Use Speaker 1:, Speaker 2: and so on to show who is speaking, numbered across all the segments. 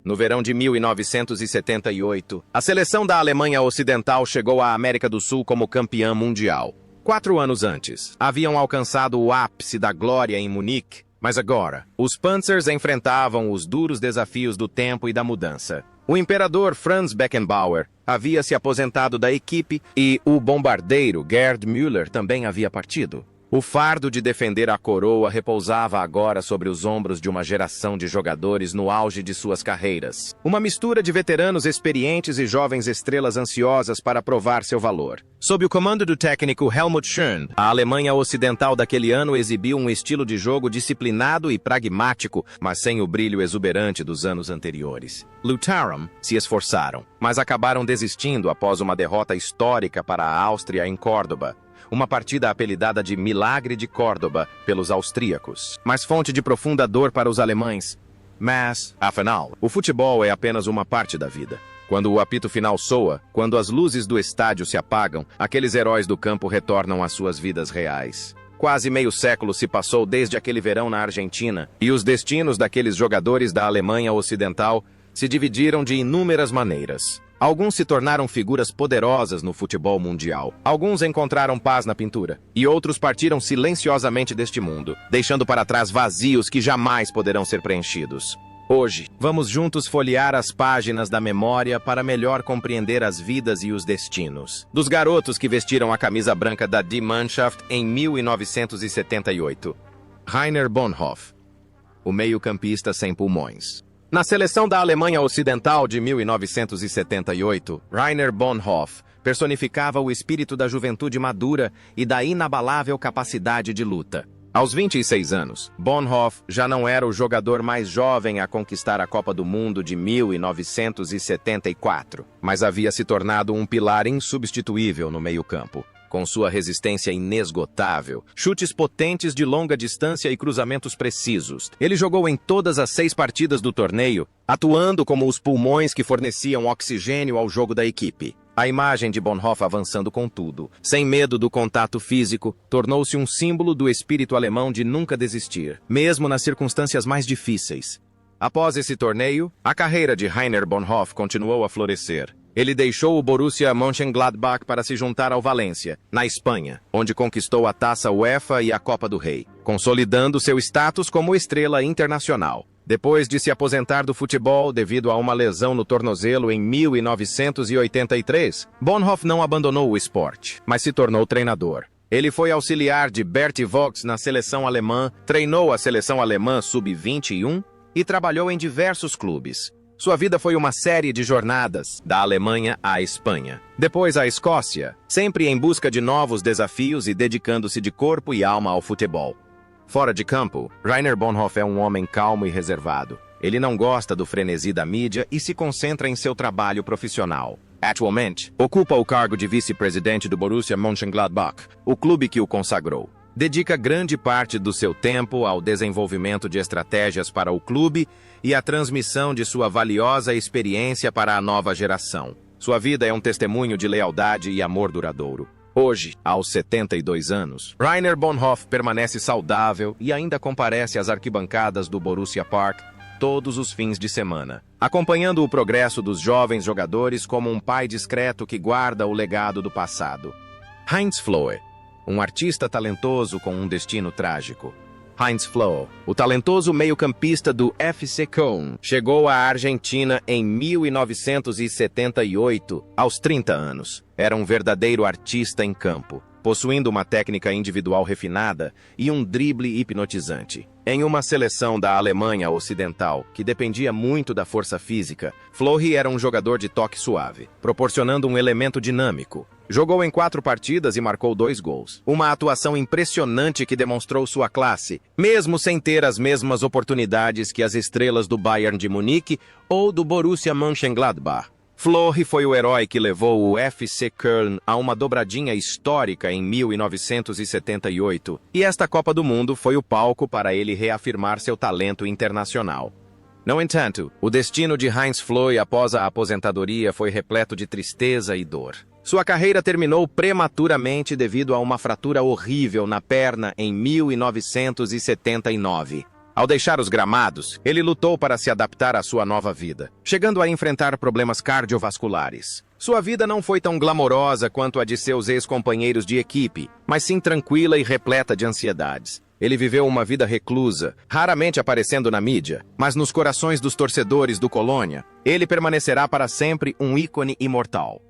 Speaker 1: No verão de 1978, a seleção da Alemanha Ocidental chegou à América do Sul como campeã mundial. 4 anos antes, haviam alcançado o ápice da glória em Munique, mas agora, os Panzers enfrentavam os duros desafios do tempo e da mudança. O imperador Franz Beckenbauer havia se aposentado da equipe e o bombardeiro Gerd Müller também havia partido. O fardo de defender a coroa repousava agora sobre os ombros de uma geração de jogadores no auge de suas carreiras. Uma mistura de veteranos experientes e jovens estrelas ansiosas para provar seu valor. Sob o comando do técnico Helmut Schön, a Alemanha Ocidental daquele ano exibiu um estilo de jogo disciplinado e pragmático, mas sem o brilho exuberante dos anos anteriores. Lutaram se esforçaram, mas acabaram desistindo após uma derrota histórica para a Áustria em Córdoba. Uma partida apelidada de Milagre de Córdoba pelos austríacos, mas fonte de profunda dor para os alemães. Mas, afinal, o futebol é apenas uma parte da vida. Quando o apito final soa, quando as luzes do estádio se apagam, aqueles heróis do campo retornam às suas vidas reais. Quase meio século se passou desde aquele verão na Argentina, e os destinos daqueles jogadores da Alemanha Ocidental se dividiram de inúmeras maneiras. Alguns se tornaram figuras poderosas no futebol mundial. Alguns encontraram paz na pintura. E outros partiram silenciosamente deste mundo, deixando para trás vazios que jamais poderão ser preenchidos. Hoje, vamos juntos folhear as páginas da memória para melhor compreender as vidas e os destinos dos garotos que vestiram a camisa branca da Die Mannschaft em 1978. Rainer Bonhoff, o meio-campista sem pulmões. Na seleção da Alemanha Ocidental de 1978, Rainer Bonhoff personificava o espírito da juventude madura e da inabalável capacidade de luta. Aos 26 anos, Bonhoff já não era o jogador mais jovem a conquistar a Copa do Mundo de 1974, mas havia se tornado um pilar insubstituível no meio-campo. Com sua resistência inesgotável, chutes potentes de longa distância e cruzamentos precisos, ele jogou em todas as 6 partidas do torneio, atuando como os pulmões que forneciam oxigênio ao jogo da equipe. A imagem de Bonhoff avançando com tudo, sem medo do contato físico, tornou-se um símbolo do espírito alemão de nunca desistir, mesmo nas circunstâncias mais difíceis. Após esse torneio, a carreira de Rainer Bonhoff continuou a florescer. Ele deixou o Borussia Mönchengladbach para se juntar ao Valência, na Espanha, onde conquistou a Taça UEFA e a Copa do Rei, consolidando seu status como estrela internacional. Depois de se aposentar do futebol devido a uma lesão no tornozelo em 1983, Bonhoff não abandonou o esporte, mas se tornou treinador. Ele foi auxiliar de Bert Vogts na seleção alemã, treinou a seleção alemã sub-21 e trabalhou em diversos clubes. Sua vida foi uma série de jornadas, da Alemanha à Espanha, depois à Escócia, sempre em busca de novos desafios e dedicando-se de corpo e alma ao futebol. Fora de campo, Rainer Bonhoff é um homem calmo e reservado. Ele não gosta do frenesi da mídia e se concentra em seu trabalho profissional. Atualmente, ocupa o cargo de vice-presidente do Borussia Mönchengladbach, o clube que o consagrou. Dedica grande parte do seu tempo ao desenvolvimento de estratégias para o clube e à transmissão de sua valiosa experiência para a nova geração. Sua vida é um testemunho de lealdade e amor duradouro. Hoje, aos 72 anos, Rainer Bonhoff permanece saudável e ainda comparece às arquibancadas do Borussia Park todos os fins de semana, acompanhando o progresso dos jovens jogadores como um pai discreto que guarda o legado do passado. Heinz Flohe, um artista talentoso com um destino trágico. Heinz Flohe, o talentoso meio-campista do FC Köln, chegou à Argentina em 1978, aos 30 anos. Era um verdadeiro artista em campo, possuindo uma técnica individual refinada e um drible hipnotizante. Em uma seleção da Alemanha Ocidental, que dependia muito da força física, Flohe era um jogador de toque suave, proporcionando um elemento dinâmico. Jogou em 4 partidas e marcou 2 gols. Uma atuação impressionante que demonstrou sua classe, mesmo sem ter as mesmas oportunidades que as estrelas do Bayern de Munique ou do Borussia Mönchengladbach. Flohe foi o herói que levou o FC Köln a uma dobradinha histórica em 1978, e esta Copa do Mundo foi o palco para ele reafirmar seu talento internacional. No entanto, o destino de Heinz Flohe após a aposentadoria foi repleto de tristeza e dor. Sua carreira terminou prematuramente devido a uma fratura horrível na perna em 1979. Ao deixar os gramados, ele lutou para se adaptar à sua nova vida, chegando a enfrentar problemas cardiovasculares. Sua vida não foi tão glamourosa quanto a de seus ex-companheiros de equipe, mas sim tranquila e repleta de ansiedades. Ele viveu uma vida reclusa, raramente aparecendo na mídia, mas nos corações dos torcedores do Colônia, ele permanecerá para sempre um ícone imortal.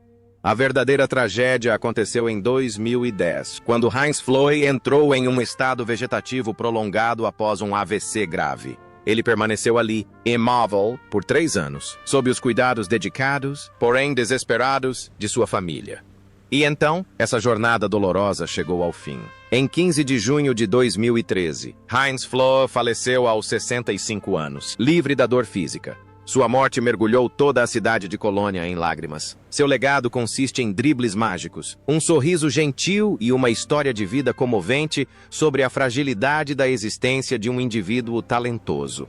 Speaker 1: A verdadeira tragédia aconteceu em 2010, quando Heinz Floyd entrou em um estado vegetativo prolongado após um AVC grave. Ele permaneceu ali, imóvel, por 3 anos, sob os cuidados dedicados, porém desesperados, de sua família. E então, essa jornada dolorosa chegou ao fim. Em 15 de junho de 2013, Heinz Floyd faleceu aos 65 anos, livre da dor física. Sua morte mergulhou toda a cidade de Colônia em lágrimas. Seu legado consiste em dribles mágicos, um sorriso gentil e uma história de vida comovente sobre a fragilidade da existência de um indivíduo talentoso.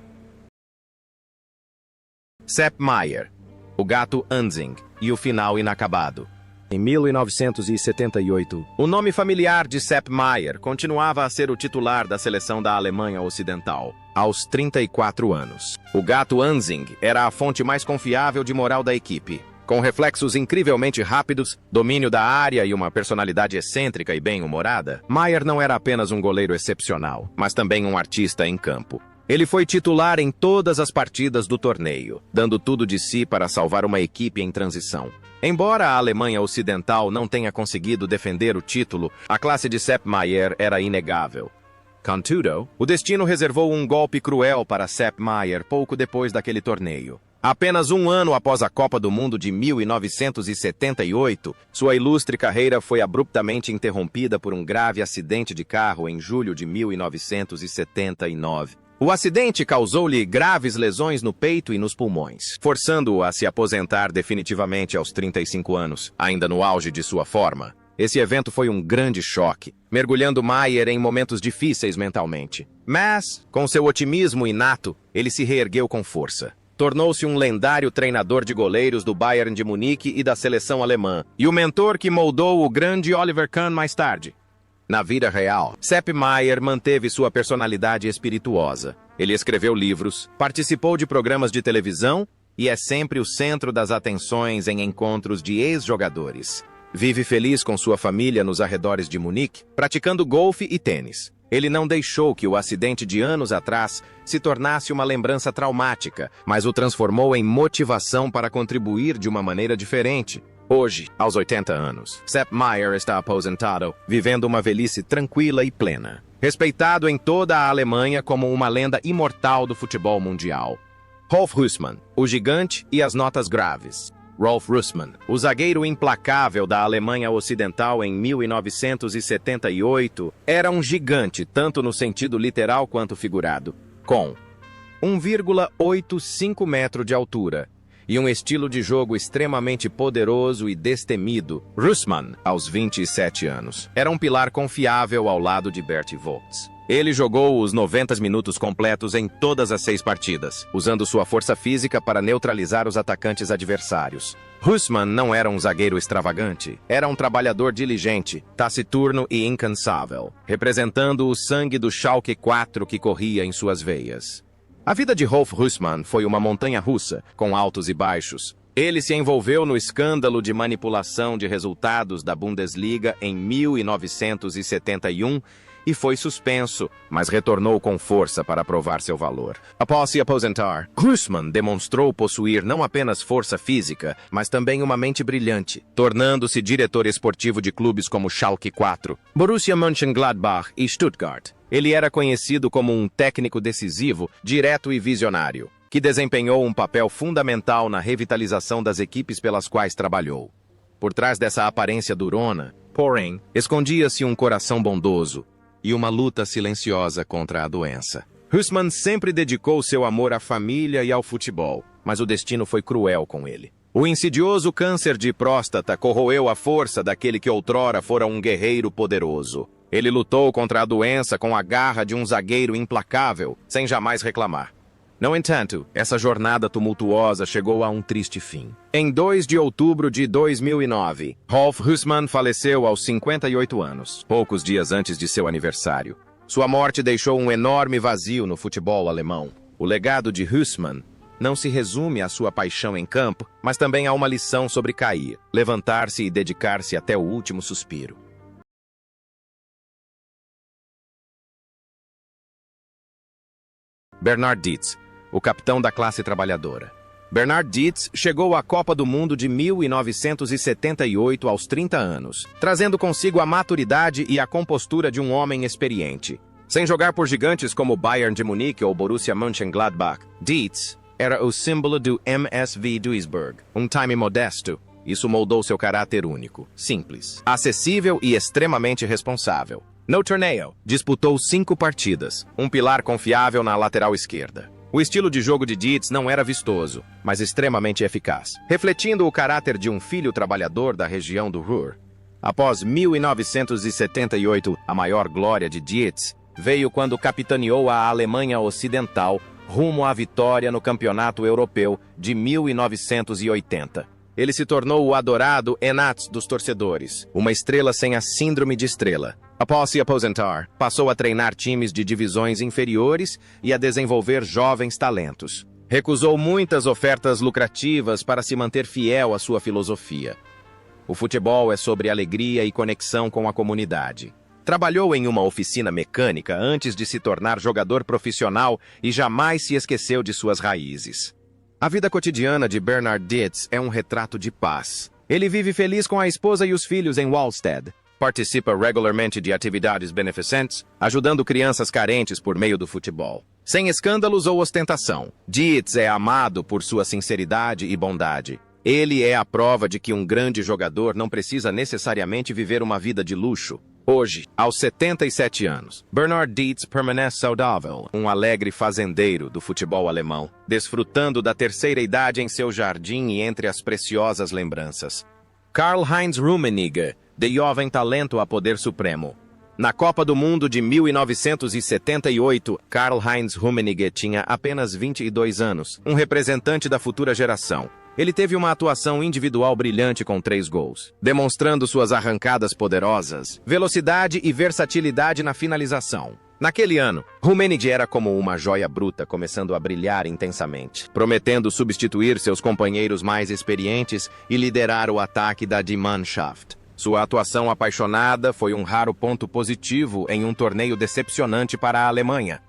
Speaker 1: Sepp Maier, o gato Anzing e o final inacabado. Em 1978, o nome familiar de Sepp Maier continuava a ser o titular da seleção da Alemanha Ocidental, aos 34 anos. O gato Anzing era a fonte mais confiável de moral da equipe. Com reflexos incrivelmente rápidos, domínio da área e uma personalidade excêntrica e bem-humorada, Maier não era apenas um goleiro excepcional, mas também um artista em campo. Ele foi titular em todas as partidas do torneio, dando tudo de si para salvar uma equipe em transição. Embora a Alemanha Ocidental não tenha conseguido defender o título, a classe de Sepp Maier era inegável. Contudo, o destino reservou um golpe cruel para Sepp Maier pouco depois daquele torneio. Apenas um ano após a Copa do Mundo de 1978, sua ilustre carreira foi abruptamente interrompida por um grave acidente de carro em julho de 1979. O acidente causou-lhe graves lesões no peito e nos pulmões, forçando-o a se aposentar definitivamente aos 35 anos, ainda no auge de sua forma. Esse evento foi um grande choque, mergulhando Maier em momentos difíceis mentalmente. Mas, com seu otimismo inato, ele se reergueu com força. Tornou-se um lendário treinador de goleiros do Bayern de Munique e da seleção alemã, e o mentor que moldou o grande Oliver Kahn mais tarde. Na vida real, Sepp Maier manteve sua personalidade espirituosa. Ele escreveu livros, participou de programas de televisão e é sempre o centro das atenções em encontros de ex-jogadores. Vive feliz com sua família nos arredores de Munique, praticando golfe e tênis. Ele não deixou que o acidente de anos atrás se tornasse uma lembrança traumática, mas o transformou em motivação para contribuir de uma maneira diferente. Hoje, aos 80 anos, Sepp Maier está aposentado, vivendo uma velhice tranquila e plena. Respeitado em toda a Alemanha como uma lenda imortal do futebol mundial. Rolf Russmann, o gigante e as notas graves. Rolf Russmann, o zagueiro implacável da Alemanha Ocidental em 1978, era um gigante tanto no sentido literal quanto figurado, com 1,85 metros de altura e um estilo de jogo extremamente poderoso e destemido. Russmann, aos 27 anos, era um pilar confiável ao lado de Berti Vogts. Ele jogou os 90 minutos completos em todas as 6 partidas, usando sua força física para neutralizar os atacantes adversários. Russmann não era um zagueiro extravagante, era um trabalhador diligente, taciturno e incansável, representando o sangue do Schalke 4 que corria em suas veias. A vida de Rolf Russmann foi uma montanha-russa, com altos e baixos. Ele se envolveu no escândalo de manipulação de resultados da Bundesliga em 1971 e foi suspenso, mas retornou com força para provar seu valor. Após se aposentar, Russmann demonstrou possuir não apenas força física, mas também uma mente brilhante, tornando-se diretor esportivo de clubes como Schalke 4, Borussia Mönchengladbach e Stuttgart. Ele era conhecido como um técnico decisivo, direto e visionário, que desempenhou um papel fundamental na revitalização das equipes pelas quais trabalhou. Por trás dessa aparência durona, porém, escondia-se um coração bondoso e uma luta silenciosa contra a doença. Russmann sempre dedicou seu amor à família e ao futebol, mas o destino foi cruel com ele. O insidioso câncer de próstata corroeu a força daquele que outrora fora um guerreiro poderoso. Ele lutou contra a doença com a garra de um zagueiro implacável, sem jamais reclamar. No entanto, essa jornada tumultuosa chegou a um triste fim. Em 2 de outubro de 2009, Rolf Russmann faleceu aos 58 anos, poucos dias antes de seu aniversário. Sua morte deixou um enorme vazio no futebol alemão. O legado de Husmann não se resume à sua paixão em campo, mas também a uma lição sobre cair, levantar-se e dedicar-se até o último suspiro. Bernhard Dietz, o capitão da classe trabalhadora. Bernhard Dietz chegou à Copa do Mundo de 1978 aos 30 anos, trazendo consigo a maturidade e a compostura de um homem experiente. Sem jogar por gigantes como Bayern de Munique ou Borussia Mönchengladbach, Dietz era o símbolo do MSV Duisburg, um time modesto. Isso moldou seu caráter único, simples, acessível e extremamente responsável. No torneio, disputou 5 partidas, um pilar confiável na lateral esquerda. O estilo de jogo de Dietz não era vistoso, mas extremamente eficaz, refletindo o caráter de um filho trabalhador da região do Ruhr. Após 1978, a maior glória de Dietz veio quando capitaneou a Alemanha Ocidental rumo à vitória no Campeonato Europeu de 1980. Ele se tornou o adorado Enats dos torcedores, uma estrela sem a síndrome de estrela. Após se aposentar, passou a treinar times de divisões inferiores e a desenvolver jovens talentos. Recusou muitas ofertas lucrativas para se manter fiel à sua filosofia. O futebol é sobre alegria e conexão com a comunidade. Trabalhou em uma oficina mecânica antes de se tornar jogador profissional e jamais se esqueceu de suas raízes. A vida cotidiana de Bernhard Dietz é um retrato de paz. Ele vive feliz com a esposa e os filhos em Wallstedt. Participa regularmente de atividades beneficentes, ajudando crianças carentes por meio do futebol. Sem escândalos ou ostentação, Dietz é amado por sua sinceridade e bondade. Ele é a prova de que um grande jogador não precisa necessariamente viver uma vida de luxo. Hoje, aos 77 anos, Bernhard Dietz permanece saudável, um alegre fazendeiro do futebol alemão, desfrutando da terceira idade em seu jardim e entre as preciosas lembranças. Karl-Heinz Rummenigge, de jovem talento a poder supremo. Na Copa do Mundo de 1978, Karl-Heinz Rummenigge tinha apenas 22 anos, um representante da futura geração. Ele teve uma atuação individual brilhante com 3 gols, demonstrando suas arrancadas poderosas, velocidade e versatilidade na finalização. Naquele ano, Rummenigge era como uma joia bruta começando a brilhar intensamente, prometendo substituir seus companheiros mais experientes e liderar o ataque da Die Mannschaft. Sua atuação apaixonada foi um raro ponto positivo em um torneio decepcionante para a Alemanha.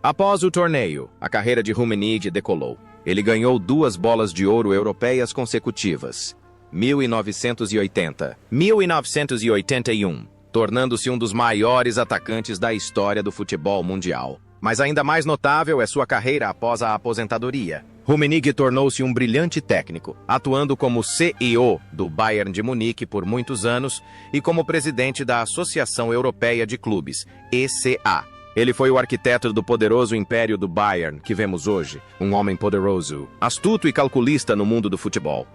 Speaker 1: Após o torneio, a carreira de Rummenigge decolou. Ele ganhou 2 bolas de ouro europeias consecutivas, 1980, 1981, tornando-se um dos maiores atacantes da história do futebol mundial. Mas ainda mais notável é sua carreira após a aposentadoria. Rummenigge tornou-se um brilhante técnico, atuando como CEO do Bayern de Munique por muitos anos e como presidente da Associação Europeia de Clubes, ECA. Ele foi o arquiteto do poderoso império do Bayern que vemos hoje, um homem poderoso, astuto e calculista no mundo do futebol.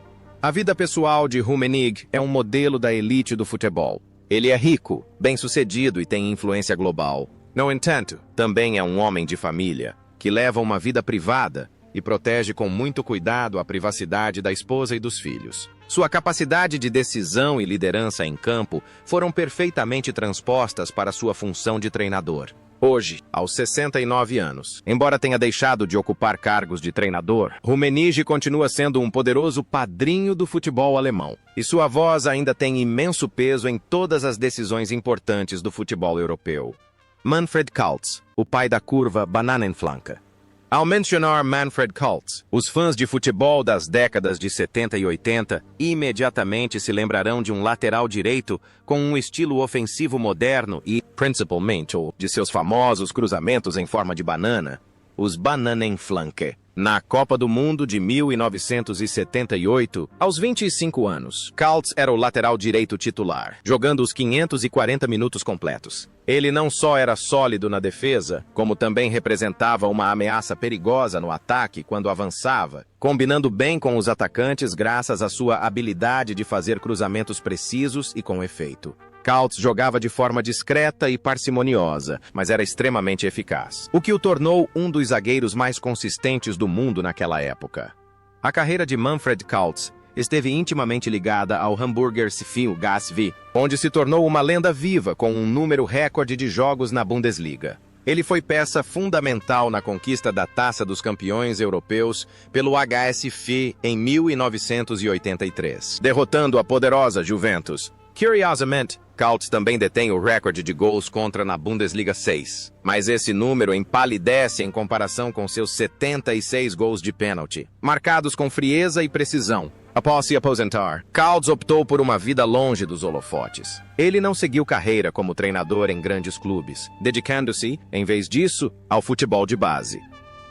Speaker 1: A vida pessoal de Rummenigge é um modelo da elite do futebol. Ele é rico, bem-sucedido e tem influência global. No entanto, também é um homem de família, que leva uma vida privada e protege com muito cuidado a privacidade da esposa e dos filhos. Sua capacidade de decisão e liderança em campo foram perfeitamente transpostas para sua função de treinador. Hoje, aos 69 anos, embora tenha deixado de ocupar cargos de treinador, Rummenigge continua sendo um poderoso padrinho do futebol alemão, e sua voz ainda tem imenso peso em todas as decisões importantes do futebol europeu. Manfred Kaltz, o pai da curva Bananenflanke. Ao mencionar Manfred Kaltz, os fãs de futebol das décadas de 70 e 80 imediatamente se lembrarão de um lateral direito com um estilo ofensivo moderno e, principalmente, de seus famosos cruzamentos em forma de banana, os Bananenflanke. Na Copa do Mundo de 1978, aos 25 anos, Kaltz era o lateral direito titular, jogando os 540 minutos completos. Ele não só era sólido na defesa, como também representava uma ameaça perigosa no ataque quando avançava, combinando bem com os atacantes graças à sua habilidade de fazer cruzamentos precisos e com efeito. Kaltz jogava de forma discreta e parcimoniosa, mas era extremamente eficaz, o que o tornou um dos zagueiros mais consistentes do mundo naquela época. A carreira de Manfred Kaltz esteve intimamente ligada ao Hamburger SV, onde se tornou uma lenda viva com um número recorde de jogos na Bundesliga. Ele foi peça fundamental na conquista da Taça dos Campeões Europeus pelo HSV em 1983, derrotando a poderosa Juventus. Curiosamente, Kautz também detém o recorde de gols contra na Bundesliga 6, mas esse número empalidece em comparação com seus 76 gols de pênalti, marcados com frieza e precisão. Após se aposentar, Kautz optou por uma vida longe dos holofotes. Ele não seguiu carreira como treinador em grandes clubes, dedicando-se, em vez disso, ao futebol de base.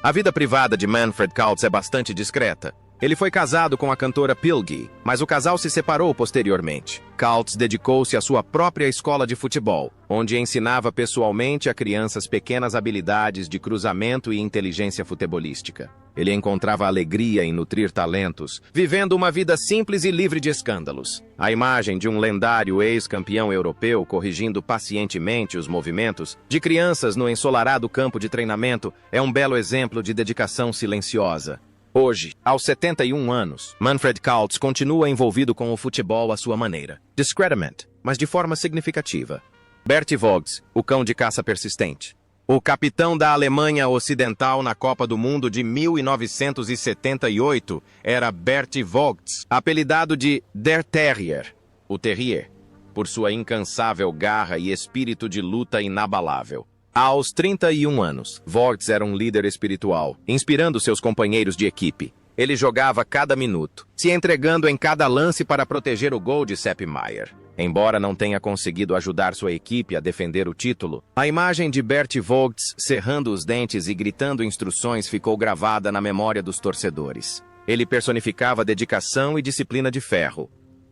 Speaker 1: A vida privada de Manfred Kautz é bastante discreta. Ele foi casado com a cantora Pilgi, mas o casal se separou posteriormente. Kautz dedicou-se à sua própria escola de futebol, onde ensinava pessoalmente a crianças pequenas habilidades de cruzamento e inteligência futebolística. Ele encontrava alegria em nutrir talentos, vivendo uma vida simples e livre de escândalos. A imagem de um lendário ex-campeão europeu corrigindo pacientemente os movimentos de crianças no ensolarado campo de treinamento é um belo exemplo de dedicação silenciosa. Hoje, aos 71 anos, Manfred Kautz continua envolvido com o futebol à sua maneira, discretamente, mas de forma significativa. Berti Vogts, o cão de caça persistente. O capitão da Alemanha Ocidental na Copa do Mundo de 1978 era Berti Vogts, apelidado de Der Terrier, o Terrier, por sua incansável garra e espírito de luta inabalável. Aos 31 anos, Vogts era um líder espiritual, inspirando seus companheiros de equipe. Ele jogava cada minuto, se entregando em cada lance para proteger o gol de Sepp Maier. Embora não tenha conseguido ajudar sua equipe a defender o título, a imagem de Berti Vogts cerrando os dentes e gritando instruções ficou gravada na memória dos torcedores. Ele personificava dedicação e disciplina de ferro.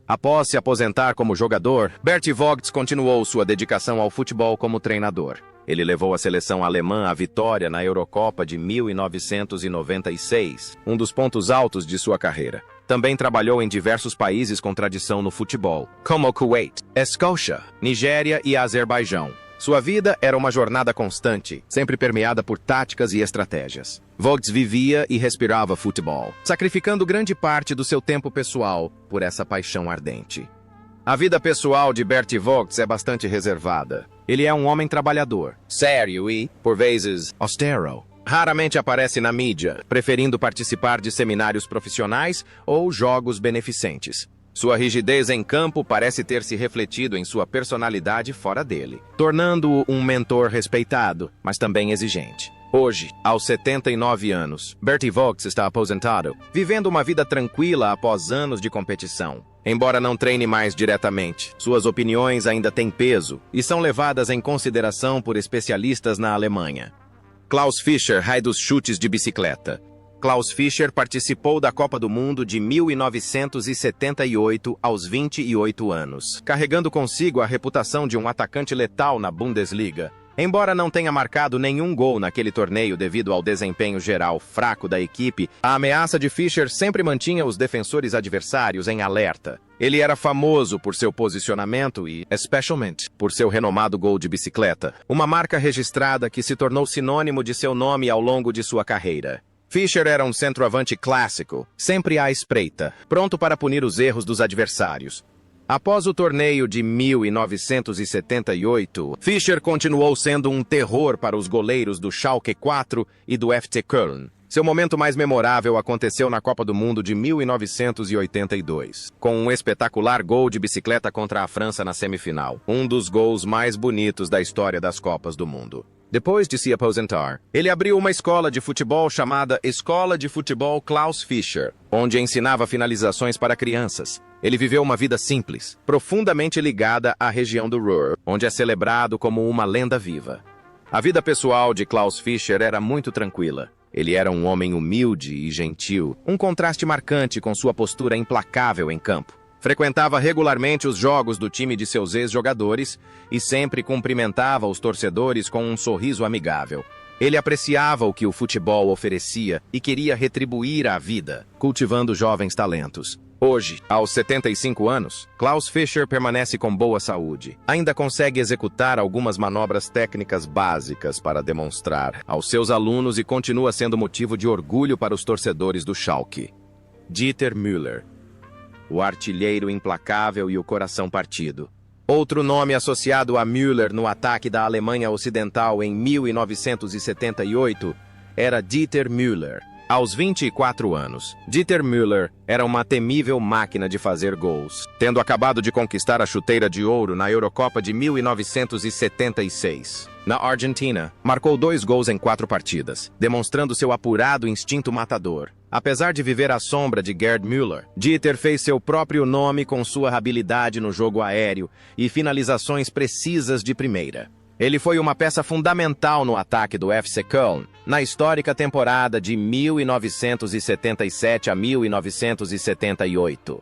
Speaker 1: Após se aposentar como jogador, Berti Vogts continuou sua dedicação ao futebol como treinador. Ele levou a seleção alemã à vitória na Eurocopa de 1996, um dos pontos altos de sua carreira. Também trabalhou em diversos países com tradição no futebol, como Kuwait, Escócia, Nigéria e Azerbaijão. Sua vida era uma jornada constante, sempre permeada por táticas e estratégias. Vogts vivia e respirava futebol, sacrificando grande parte do seu tempo pessoal por essa paixão ardente. A vida pessoal de Berti Vogts é bastante reservada. Ele é um homem trabalhador, sério e, por vezes, austero. Raramente aparece na mídia, preferindo participar de seminários profissionais ou jogos beneficentes. Sua rigidez em campo parece ter se refletido em sua personalidade fora dele, tornando-o um mentor respeitado, mas também exigente. Hoje, aos 79 anos, Berti Vogts está aposentado, vivendo uma vida tranquila após anos de competição. Embora não treine mais diretamente, suas opiniões ainda têm peso e são levadas em consideração por especialistas na Alemanha. Klaus Fischer, rei dos chutes de bicicleta. Klaus Fischer participou da Copa do Mundo de 1978 aos 28 anos, carregando consigo a reputação de um atacante letal na Bundesliga. Embora não tenha marcado nenhum gol naquele torneio devido ao desempenho geral fraco da equipe, a ameaça de Fischer sempre mantinha os defensores adversários em alerta. Ele era famoso por seu posicionamento e, especialmente, por seu renomado gol de bicicleta, uma marca registrada que se tornou sinônimo de seu nome ao longo de sua carreira. Fischer era um centroavante clássico, sempre à espreita, pronto para punir os erros dos adversários. Após o torneio de 1978, Fischer continuou sendo um terror para os goleiros do Schalke 4 e do FC Köln. Seu momento mais memorável aconteceu na Copa do Mundo de 1982, com um espetacular gol de bicicleta contra a França na semifinal, um dos gols mais bonitos da história das Copas do Mundo. Depois de se aposentar, ele abriu uma escola de futebol chamada Escola de Futebol Klaus Fischer, onde ensinava finalizações para crianças. Ele viveu uma vida simples, profundamente ligada à região do Ruhr, onde é celebrado como uma lenda viva. A vida pessoal de Klaus Fischer era muito tranquila. Ele era um homem humilde e gentil, um contraste marcante com sua postura implacável em campo. Frequentava regularmente os jogos do time de seus ex-jogadores e sempre cumprimentava os torcedores com um sorriso amigável. Ele apreciava o que o futebol oferecia e queria retribuir à vida, cultivando jovens talentos. Hoje, aos 75 anos, Klaus Fischer permanece com boa saúde. Ainda consegue executar algumas manobras técnicas básicas para demonstrar aos seus alunos e continua sendo motivo de orgulho para os torcedores do Schalke. Dieter Müller. o artilheiro implacável e o coração partido. Outro nome associado a Müller no ataque da Alemanha Ocidental em 1978 era Dieter Müller. Aos 24 anos, Dieter Müller era uma temível máquina de fazer gols, tendo acabado de conquistar a chuteira de ouro na Eurocopa de 1976. Na Argentina, marcou 2 gols em 4 partidas, demonstrando seu apurado instinto matador. Apesar de viver à sombra de Gerd Müller, Dieter fez seu próprio nome com sua habilidade no jogo aéreo e finalizações precisas de primeira. Ele foi uma peça fundamental no ataque do FC Köln, na histórica temporada de 1977 a 1978.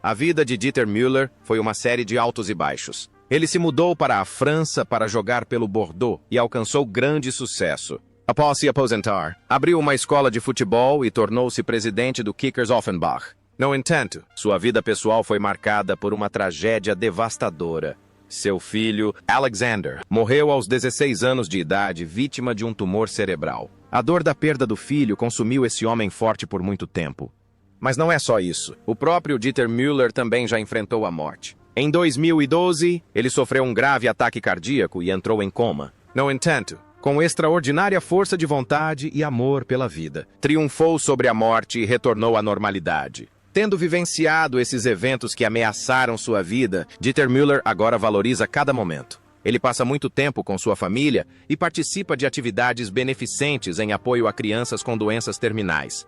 Speaker 1: A vida de Dieter Müller foi uma série de altos e baixos. Ele se mudou para a França para jogar pelo Bordeaux e alcançou grande sucesso. Após se aposentar, abriu uma escola de futebol e tornou-se presidente do Kickers Offenbach. No entanto, sua vida pessoal foi marcada por uma tragédia devastadora. Seu filho, Alexander, morreu aos 16 anos de idade, vítima de um tumor cerebral. A dor da perda do filho consumiu esse homem forte por muito tempo. Mas não é só isso. O próprio Dieter Müller também já enfrentou a morte. Em 2012, ele sofreu um grave ataque cardíaco e entrou em coma. No entanto, com extraordinária força de vontade e amor pela vida, triunfou sobre a morte e retornou à normalidade. Tendo vivenciado esses eventos que ameaçaram sua vida, Dieter Müller agora valoriza cada momento. Ele passa muito tempo com sua família e participa de atividades beneficentes em apoio a crianças com doenças terminais.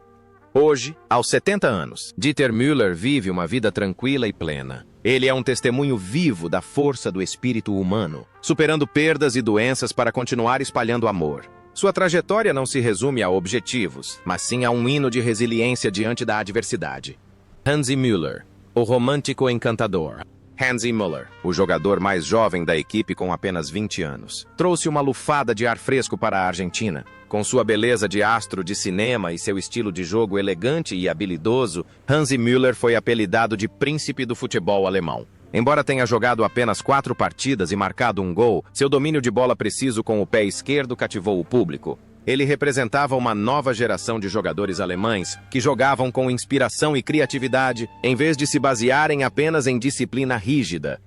Speaker 1: Hoje, aos 70 anos, Dieter Müller vive uma vida tranquila e plena. Ele é um testemunho vivo da força do espírito humano, superando perdas e doenças para continuar espalhando amor. Sua trajetória não se resume a objetivos, mas sim a um hino de resiliência diante da adversidade. Hansi Müller, o romântico encantador. Hansi Müller, o jogador mais jovem da equipe com apenas 20 anos, trouxe uma lufada de ar fresco para a Argentina. Com sua beleza de astro de cinema e seu estilo de jogo elegante e habilidoso, Hansi Müller foi apelidado de príncipe do futebol alemão. Embora tenha jogado apenas 4 partidas e marcado um gol, seu domínio de bola preciso com o pé esquerdo cativou o público. Ele representava uma nova geração de jogadores alemães que jogavam com inspiração e criatividade, em vez de se basearem apenas em disciplina rígida.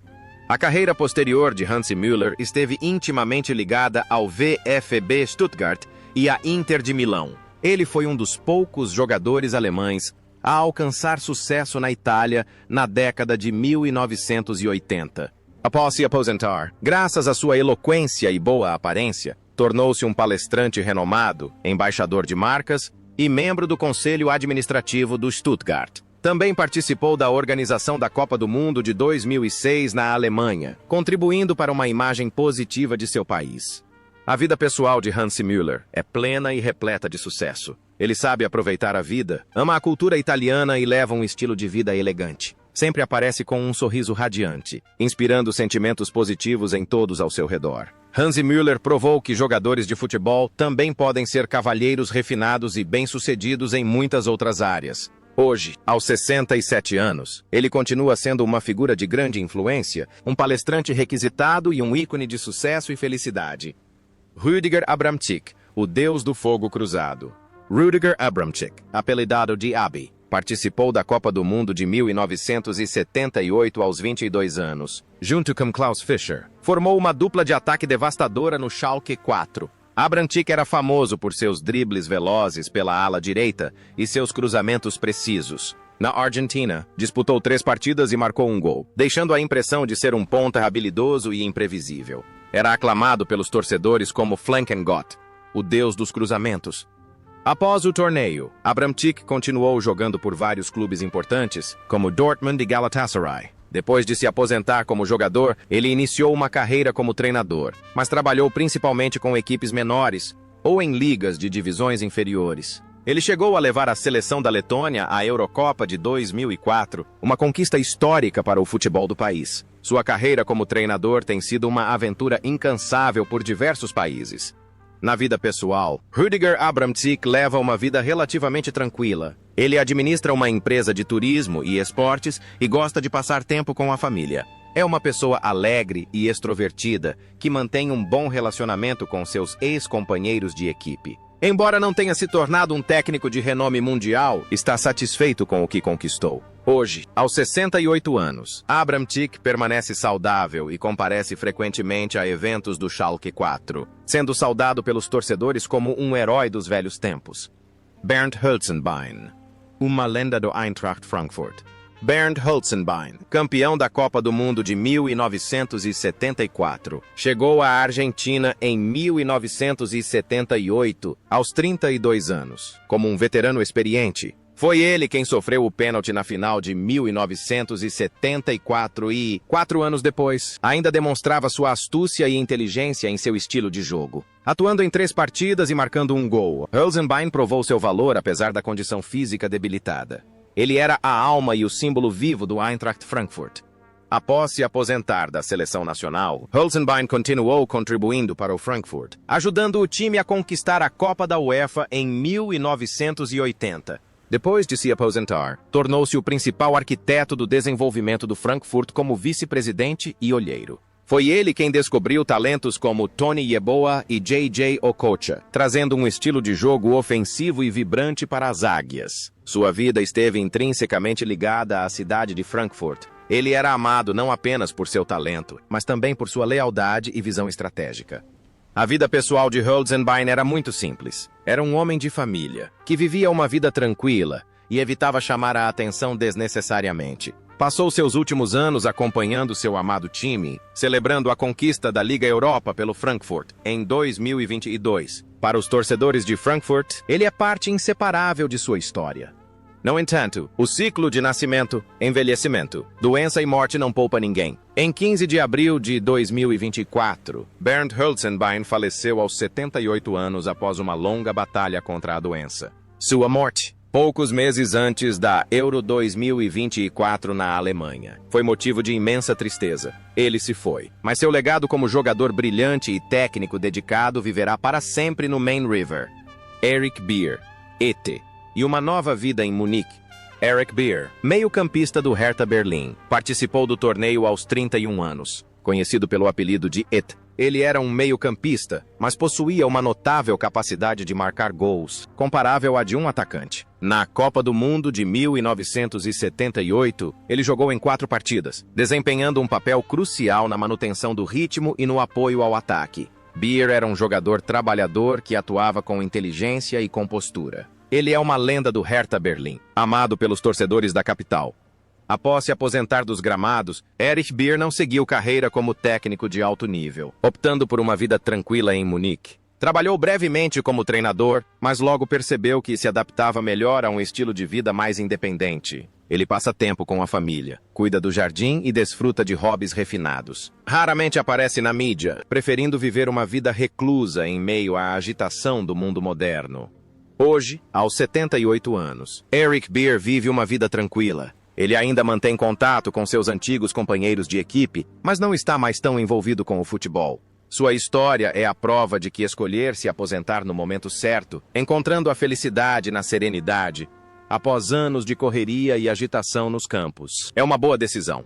Speaker 1: A carreira posterior de Hansi Müller esteve intimamente ligada ao VfB Stuttgart e à Inter de Milão. Ele foi um dos poucos jogadores alemães a alcançar sucesso na Itália na década de 1980. Após se aposentar, graças à sua eloquência e boa aparência, tornou-se um palestrante renomado, embaixador de marcas e membro do Conselho Administrativo do Stuttgart. Também participou da organização da Copa do Mundo de 2006 na Alemanha, contribuindo para uma imagem positiva de seu país. A vida pessoal de Hansi Müller é plena e repleta de sucesso. Ele sabe aproveitar a vida, ama a cultura italiana e leva um estilo de vida elegante. Sempre aparece com um sorriso radiante, inspirando sentimentos positivos em todos ao seu redor. Hansi Müller provou que jogadores de futebol também podem ser cavalheiros refinados e bem-sucedidos em muitas outras áreas. Hoje, aos 67 anos, ele continua sendo uma figura de grande influência, um palestrante requisitado e um ícone de sucesso e felicidade. Rüdiger Abramczyk, o deus do fogo cruzado. Rüdiger Abramczyk, apelidado de Abi, participou da Copa do Mundo de 1978 aos 22 anos. Junto com Klaus Fischer, formou uma dupla de ataque devastadora no Schalke 4. Abramczyk era famoso por seus dribles velozes pela ala direita e seus cruzamentos precisos. Na Argentina, disputou 3 partidas e marcou um gol, deixando a impressão de ser um ponta habilidoso e imprevisível. Era aclamado pelos torcedores como Flankengott, o deus dos cruzamentos. Após o torneio, Abramczyk continuou jogando por vários clubes importantes, como Dortmund e Galatasaray. Depois de se aposentar como jogador, ele iniciou uma carreira como treinador, mas trabalhou principalmente com equipes menores ou em ligas de divisões inferiores. Ele chegou a levar a seleção da Letônia à Eurocopa de 2004, uma conquista histórica para o futebol do país. Sua carreira como treinador tem sido uma aventura incansável por diversos países. Na vida pessoal, Rüdiger Abramczyk leva uma vida relativamente tranquila. Ele administra uma empresa de turismo e esportes e gosta de passar tempo com a família. É uma pessoa alegre e extrovertida que mantém um bom relacionamento com seus ex-companheiros de equipe. Embora não tenha se tornado um técnico de renome mundial, está satisfeito com o que conquistou. Hoje, aos 68 anos, Abraham Thick permanece saudável e comparece frequentemente a eventos do Schalke 4, sendo saudado pelos torcedores como um herói dos velhos tempos. Bernd Hölzenbein, uma lenda do Eintracht Frankfurt. Bernd Hölzenbein, campeão da Copa do Mundo de 1974, chegou à Argentina em 1978, aos 32 anos. Como um veterano experiente, foi ele quem sofreu o pênalti na final de 1974 e, 4 anos depois, ainda demonstrava sua astúcia e inteligência em seu estilo de jogo. Atuando em 3 partidas e marcando um gol, Hölzenbein provou seu valor apesar da condição física debilitada. Ele era a alma e o símbolo vivo do Eintracht Frankfurt. Após se aposentar da seleção nacional, Hölzenbein continuou contribuindo para o Frankfurt, ajudando o time a conquistar a Copa da UEFA em 1980. Depois de se aposentar, tornou-se o principal arquiteto do desenvolvimento do Frankfurt como vice-presidente e olheiro. Foi ele quem descobriu talentos como Tony Yeboah e J.J. Okocha, trazendo um estilo de jogo ofensivo e vibrante para as Águias. Sua vida esteve intrinsecamente ligada à cidade de Frankfurt. Ele era amado não apenas por seu talento, mas também por sua lealdade e visão estratégica. A vida pessoal de Hölzenbein era muito simples. Era um homem de família, que vivia uma vida tranquila e evitava chamar a atenção desnecessariamente. Passou seus últimos anos acompanhando seu amado time, celebrando a conquista da Liga Europa pelo Frankfurt em 2022. Para os torcedores de Frankfurt, ele é parte inseparável de sua história. No entanto, o ciclo de nascimento, envelhecimento, doença e morte não poupa ninguém. Em 15 de abril de 2024, Bernd Hölzenbein faleceu aos 78 anos após uma longa batalha contra a doença. Sua morte, poucos meses antes da Euro 2024 na Alemanha, foi motivo de imensa tristeza. Ele se foi, mas seu legado como jogador brilhante e técnico dedicado viverá para sempre no Main River. Eric Beer, ET, e uma nova vida em Munique. Eric Beer, meio-campista do Hertha Berlim, participou do torneio aos 31 anos. Conhecido pelo apelido de ET, ele era um meio-campista, mas possuía uma notável capacidade de marcar gols, comparável à de um atacante. Na Copa do Mundo de 1978, ele jogou em 4 partidas, desempenhando um papel crucial na manutenção do ritmo e no apoio ao ataque. Beer era um jogador trabalhador que atuava com inteligência e compostura. Ele é uma lenda do Hertha Berlim, amado pelos torcedores da capital. Após se aposentar dos gramados, Erich Beer não seguiu carreira como técnico de alto nível, optando por uma vida tranquila em Munique. Trabalhou brevemente como treinador, mas logo percebeu que se adaptava melhor a um estilo de vida mais independente. Ele passa tempo com a família, cuida do jardim e desfruta de hobbies refinados. Raramente aparece na mídia, preferindo viver uma vida reclusa em meio à agitação do mundo moderno. Hoje, aos 78 anos, Eric Beer vive uma vida tranquila. Ele ainda mantém contato com seus antigos companheiros de equipe, mas não está mais tão envolvido com o futebol. Sua história é a prova de que escolher se aposentar no momento certo, encontrando a felicidade na serenidade, após anos de correria e agitação nos campos, é uma boa decisão.